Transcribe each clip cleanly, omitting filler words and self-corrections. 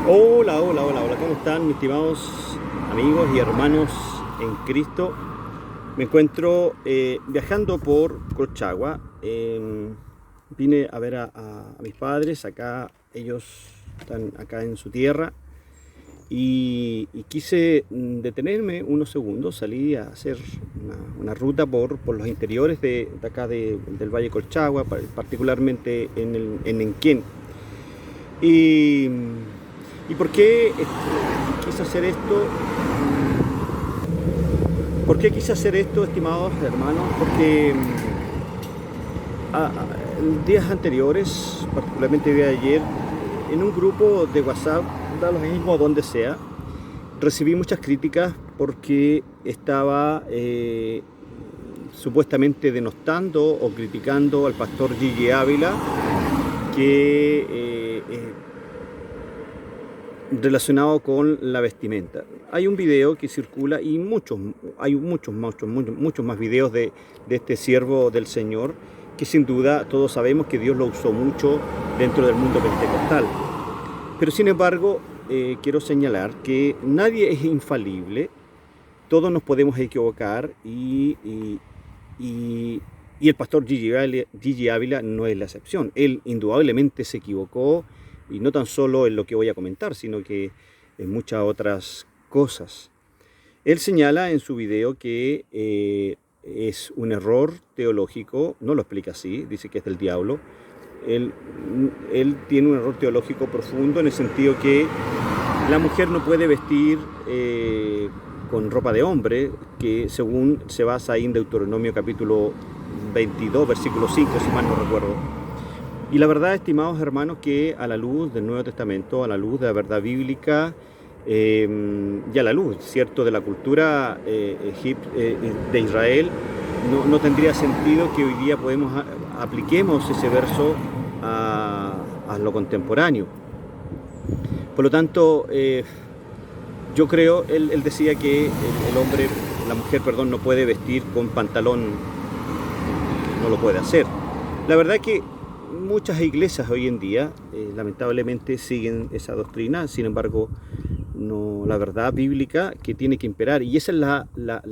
Hola, hola, hola, hola, ¿cómo están mis estimados amigos y hermanos en Cristo? Me encuentro viajando por Colchagua. Vine a ver a mis padres acá, ellos están acá en su tierra y quise detenerme unos segundos, salí a hacer una ruta por los interiores de acá del Valle Colchagua, particularmente en Nenquén. Y, ¿Y por qué quise hacer esto? ¿Por qué quise hacer esto, estimados hermanos? Porque días anteriores, particularmente el día de ayer, en un grupo de WhatsApp, da lo mismo donde sea, recibí muchas críticas porque estaba supuestamente denostando o criticando al pastor Gigi Ávila, que relacionado con la vestimenta. Hay un video que circula y hay muchos más videos de este siervo del Señor, que sin duda todos sabemos que Dios lo usó mucho dentro del mundo pentecostal. Pero sin embargo, quiero señalar que nadie es infalible, todos nos podemos equivocar y el pastor Gigi Ávila no es la excepción. Él indudablemente se equivocó, y no tan solo en lo que voy a comentar, sino que en muchas otras cosas. Él señala en su video que es un error teológico, no lo explica así, dice que es del diablo. Él tiene un error teológico profundo en el sentido que la mujer no puede vestir con ropa de hombre, que según se basa ahí en Deuteronomio capítulo 22, versículo 5, si mal no recuerdo. Y la verdad, estimados hermanos, que a la luz del Nuevo Testamento, a la luz de la verdad bíblica, y a la luz, ¿cierto?, de la cultura de Israel, no tendría sentido que hoy día apliquemos ese verso a lo contemporáneo. Por lo tanto, yo creo, él decía que la mujer, no puede vestir con pantalón, no lo puede hacer. La verdad que muchas iglesias hoy en día, lamentablemente, siguen esa doctrina. Sin embargo, no, la verdad bíblica que tiene que imperar, y esa es la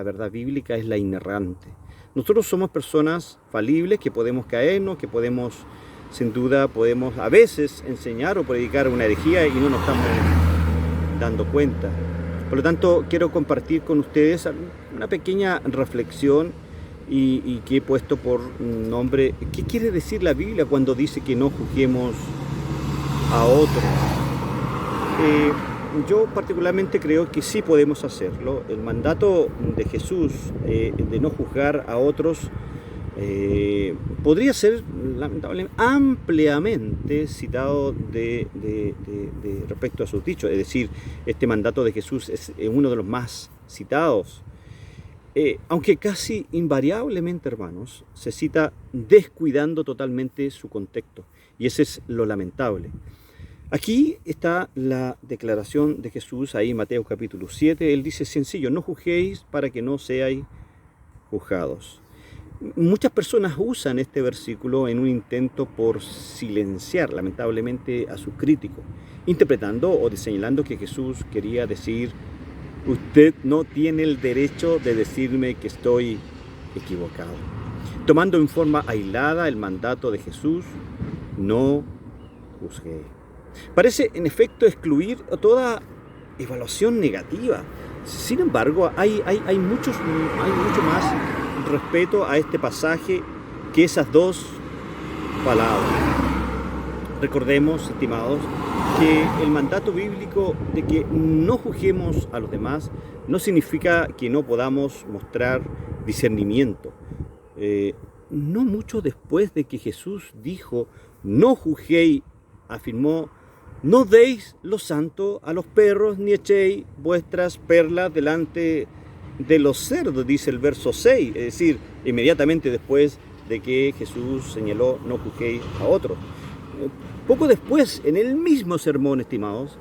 verdad bíblica, es la inerrante. Nosotros somos personas falibles, que podemos caernos, que podemos, sin duda, podemos a veces enseñar o predicar una herejía y no nos estamos dando cuenta. Por lo tanto, quiero compartir con ustedes una pequeña reflexión y que he puesto por nombre: ¿qué quiere decir la Biblia cuando dice que no juzguemos a otros? Yo particularmente creo que sí podemos hacerlo. El mandato de Jesús de no juzgar a otros podría ser, lamentablemente, ampliamente citado respecto a sus dichos. Es decir, este mandato de Jesús es uno de los más citados. Aunque casi invariablemente, hermanos, se cita descuidando totalmente su contexto. Y ese es lo lamentable. Aquí está la declaración de Jesús, ahí en Mateo capítulo 7. Él dice sencillo: no juzguéis para que no seáis juzgados. Muchas personas usan este versículo en un intento por silenciar, lamentablemente, a sus críticos, interpretando o señalando que Jesús quería decir: usted no tiene el derecho de decirme que estoy equivocado. Tomando en forma aislada el mandato de Jesús: no juzgué. Parece, en efecto, excluir toda evaluación negativa. Sin embargo, hay mucho más respeto a este pasaje que esas dos palabras. Recordemos, estimados, que el mandato bíblico de que no juzguemos a los demás no significa que no podamos mostrar discernimiento. No mucho después de que Jesús dijo: no juzguéis, afirmó: no deis lo santo a los perros, ni echéis vuestras perlas delante de los cerdos, dice el verso 6. Es decir, inmediatamente después de que Jesús señaló: no juzguéis a otros. Poco después, en el mismo sermón, estimados,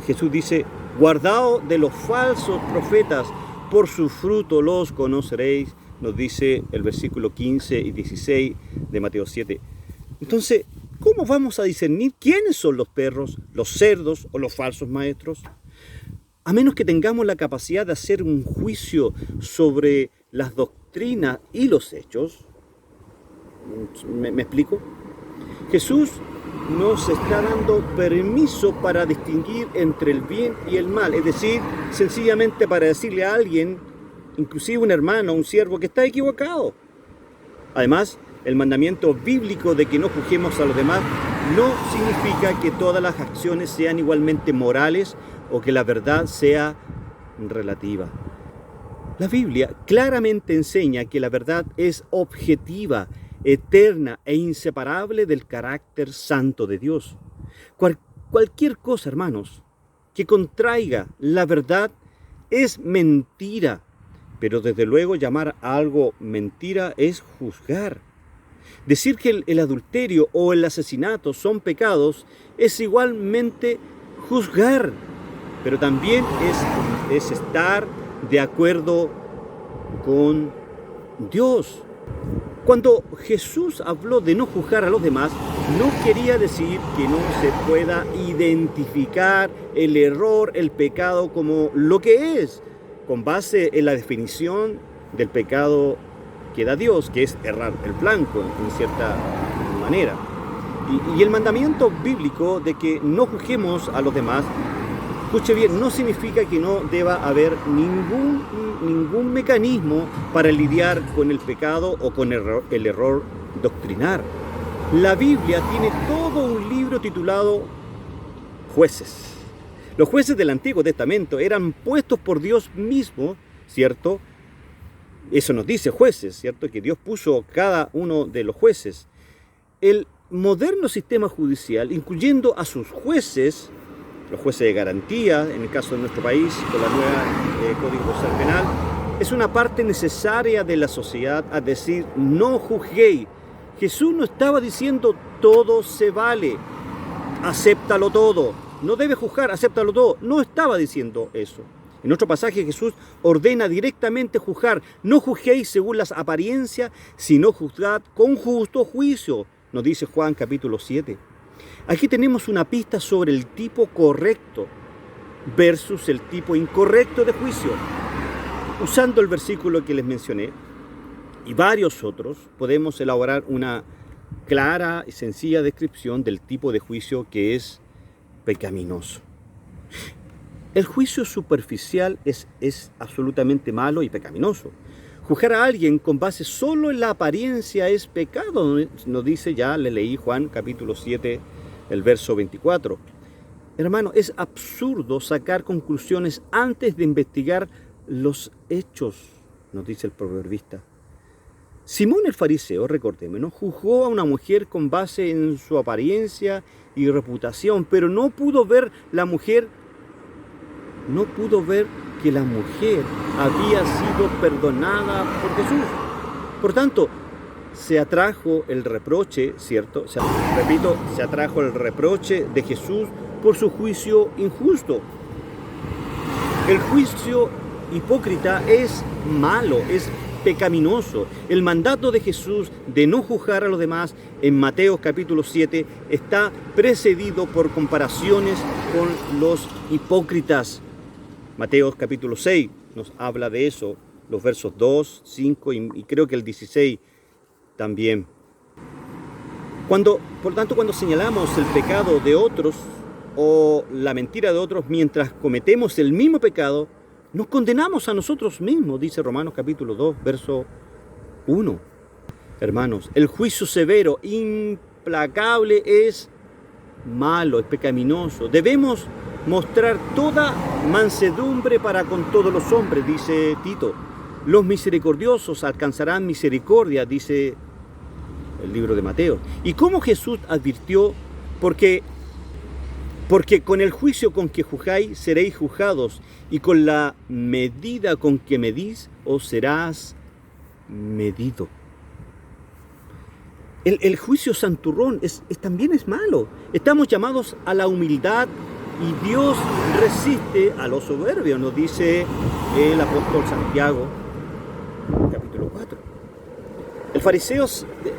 Jesús dice: guardaos de los falsos profetas, por su fruto los conoceréis, nos dice el versículo 15 y 16 de Mateo 7. Entonces, ¿cómo vamos a discernir quiénes son los perros, los cerdos o los falsos maestros? A menos que tengamos la capacidad de hacer un juicio sobre las doctrinas y los hechos. ¿Me explico? Jesús nos está dando permiso para distinguir entre el bien y el mal. Es decir, sencillamente para decirle a alguien, inclusive un hermano, un siervo, que está equivocado. Además, el mandamiento bíblico de que no juzguemos a los demás no significa que todas las acciones sean igualmente morales o que la verdad sea relativa. La Biblia claramente enseña que la verdad es objetiva, eterna e inseparable del carácter santo de Dios. Cualquier cosa, hermanos, que contraiga la verdad es mentira, pero desde luego llamar a algo mentira es juzgar. Decir que el adulterio o el asesinato son pecados es igualmente juzgar, pero también es estar de acuerdo con Dios. Cuando Jesús habló de no juzgar a los demás, no quería decir que no se pueda identificar el error, el pecado como lo que es, con base en la definición del pecado que da Dios, que es errar el blanco en cierta manera. Y el mandamiento bíblico de que no juzguemos a los demás, escuche bien, no significa que no deba haber ningún mecanismo para lidiar con el pecado o con el error doctrinar. La Biblia tiene todo un libro titulado Jueces. Los jueces del Antiguo Testamento eran puestos por Dios mismo, ¿cierto? Eso nos dice Jueces, ¿cierto? Que Dios puso cada uno de los jueces. El moderno sistema judicial, incluyendo a sus jueces, los jueces de garantía, en el caso de nuestro país, con la nueva Código Procesal Penal, es una parte necesaria de la sociedad, a decir, no juzguéis. Jesús no estaba diciendo todo se vale, acéptalo todo, no debes juzgar, acéptalo todo. No estaba diciendo eso. En otro pasaje Jesús ordena directamente juzgar. No juzguéis según las apariencias, sino juzgad con justo juicio, nos dice Juan capítulo 7. Aquí tenemos una pista sobre el tipo correcto versus el tipo incorrecto de juicio. Usando el versículo que les mencioné y varios otros, podemos elaborar una clara y sencilla descripción del tipo de juicio que es pecaminoso. El juicio superficial es absolutamente malo y pecaminoso. Juzgar a alguien con base solo en la apariencia es pecado, nos dice ya, le leí Juan capítulo 7, el verso 24. Hermano, es absurdo sacar conclusiones antes de investigar los hechos, nos dice el proverbista. Simón el fariseo, recordémonos, juzgó a una mujer con base en su apariencia y reputación, pero no pudo ver que la mujer había sido perdonada por Jesús. Por tanto, se atrajo el reproche, ¿cierto? Se atrajo el reproche de Jesús por su juicio injusto. El juicio hipócrita es malo, es pecaminoso. El mandato de Jesús de no juzgar a los demás en Mateo capítulo 7 está precedido por comparaciones con los hipócritas. Mateo capítulo 6 nos habla de eso, los versos 2, 5 y creo que el 16 también. Por tanto, cuando señalamos el pecado de otros o la mentira de otros mientras cometemos el mismo pecado, nos condenamos a nosotros mismos, dice Romanos capítulo 2, verso 1. Hermanos, el juicio severo, implacable, es malo, es pecaminoso. Debemos mostrar toda mansedumbre para con todos los hombres, dice Tito. Los misericordiosos alcanzarán misericordia, dice el libro de Mateo. Y como Jesús advirtió, porque con el juicio con que juzgáis seréis juzgados, y con la medida con que medís os serás medido. El juicio santurrón también es malo. Estamos llamados a la humildad y Dios resiste a los soberbios, nos dice el apóstol Santiago, capítulo 4. El fariseo,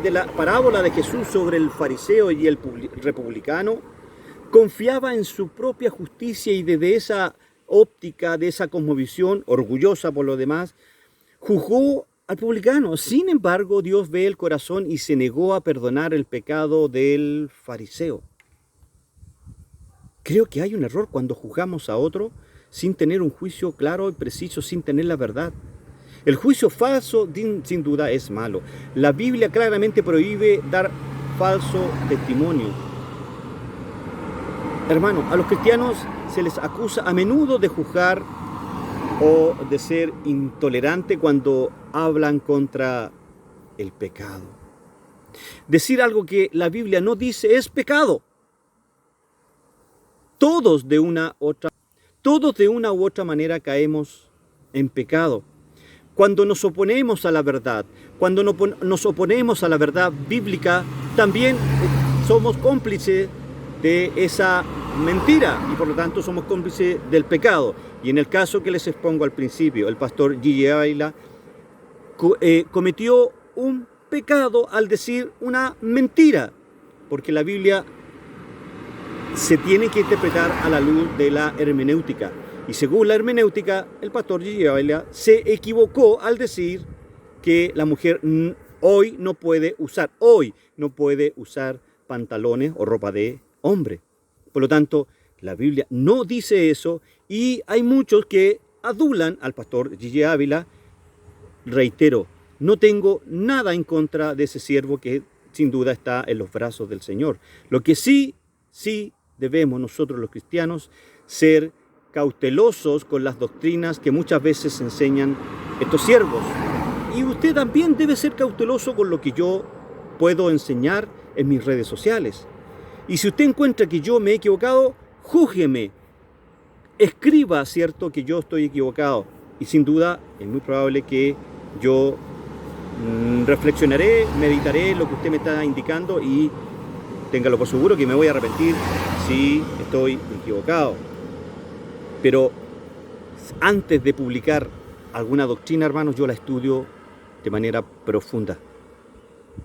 de la parábola de Jesús sobre el fariseo y el republicano, confiaba en su propia justicia y desde esa óptica, de esa cosmovisión, orgullosa por lo demás, juzgó al publicano. Sin embargo, Dios ve el corazón y se negó a perdonar el pecado del fariseo. Creo que hay un error cuando juzgamos a otro sin tener un juicio claro y preciso, sin tener la verdad. El juicio falso, sin duda, es malo. La Biblia claramente prohíbe dar falso testimonio. Hermano, a los cristianos se les acusa a menudo de juzgar o de ser intolerante cuando hablan contra el pecado. Decir algo que la Biblia no dice es pecado. Todos de una u otra manera caemos en pecado. Cuando nos oponemos a la verdad, cuando nos oponemos a la verdad bíblica, también somos cómplices de esa mentira y por lo tanto somos cómplices del pecado. Y en el caso que les expongo al principio, el pastor G.J. Ávila cometió un pecado al decir una mentira, porque la Biblia se tiene que interpretar a la luz de la hermenéutica. Y según la hermenéutica, el pastor G.J. Ávila se equivocó al decir que la mujer hoy no puede usar pantalones o ropa de hombre. Por lo tanto, la Biblia no dice eso y hay muchos que adulan al pastor G.J. Ávila. Reitero, no tengo nada en contra de ese siervo que sin duda está en los brazos del Señor. Lo que sí debemos nosotros los cristianos ser cautelosos con las doctrinas que muchas veces enseñan estos siervos. Y usted también debe ser cauteloso con lo que yo puedo enseñar en mis redes sociales. Y si usted encuentra que yo me he equivocado, júzgueme. Escriba, cierto, que yo estoy equivocado. Y sin duda es muy probable que yo reflexionaré, meditaré lo que usted me está indicando y téngalo por seguro que me voy a arrepentir si estoy equivocado. Pero antes de publicar alguna doctrina, hermanos, yo la estudio de manera profunda.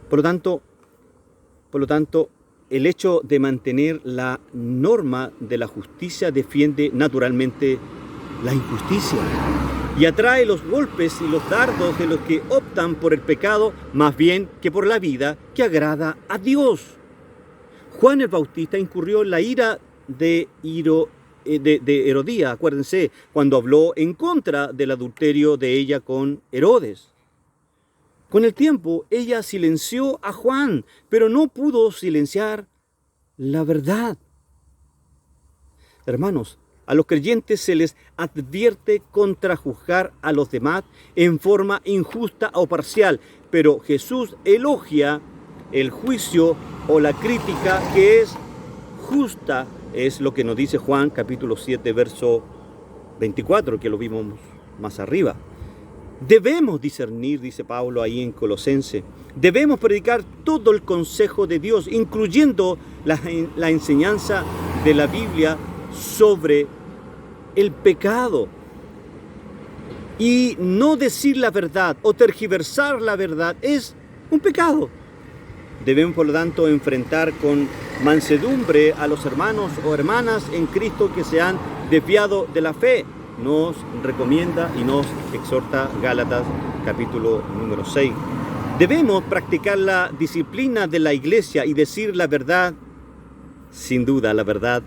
Por lo tanto, el hecho de mantener la norma de la justicia defiende naturalmente la injusticia y atrae los golpes y los dardos de los que optan por el pecado más bien que por la vida que agrada a Dios. Juan el Bautista incurrió en la ira de Herodía, acuérdense, cuando habló en contra del adulterio de ella con Herodes. Con el tiempo, ella silenció a Juan, pero no pudo silenciar la verdad. Hermanos, a los creyentes se les advierte contra juzgar a los demás en forma injusta o parcial, pero Jesús elogia el juicio o la crítica que es justa. Es lo que nos dice Juan capítulo 7, verso 24, que lo vimos más arriba. Debemos discernir, dice Pablo ahí en Colosense. Debemos predicar todo el consejo de Dios, incluyendo la enseñanza de la Biblia sobre el pecado. Y no decir la verdad o tergiversar la verdad es un pecado. Debemos, por lo tanto, enfrentar con mansedumbre a los hermanos o hermanas en Cristo que se han desviado de la fe. Nos recomienda y nos exhorta Gálatas capítulo número 6. Debemos practicar la disciplina de la iglesia y decir la verdad, sin duda la verdad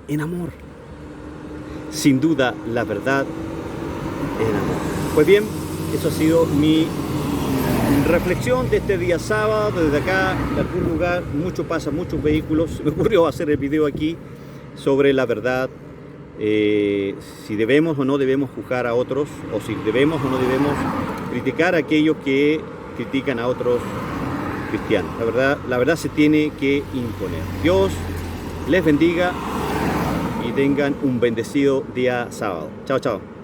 en amor. Sin duda la verdad en amor. Pues bien, eso ha sido mi reflexión de este día sábado. Desde acá, de algún lugar, muchos vehículos. Me ocurrió hacer el video aquí sobre la verdad. Si debemos o no debemos juzgar a otros, o si debemos o no debemos criticar a aquellos que critican a otros cristianos. La verdad se tiene que imponer. Dios les bendiga y tengan un bendecido día sábado. Chao, chao.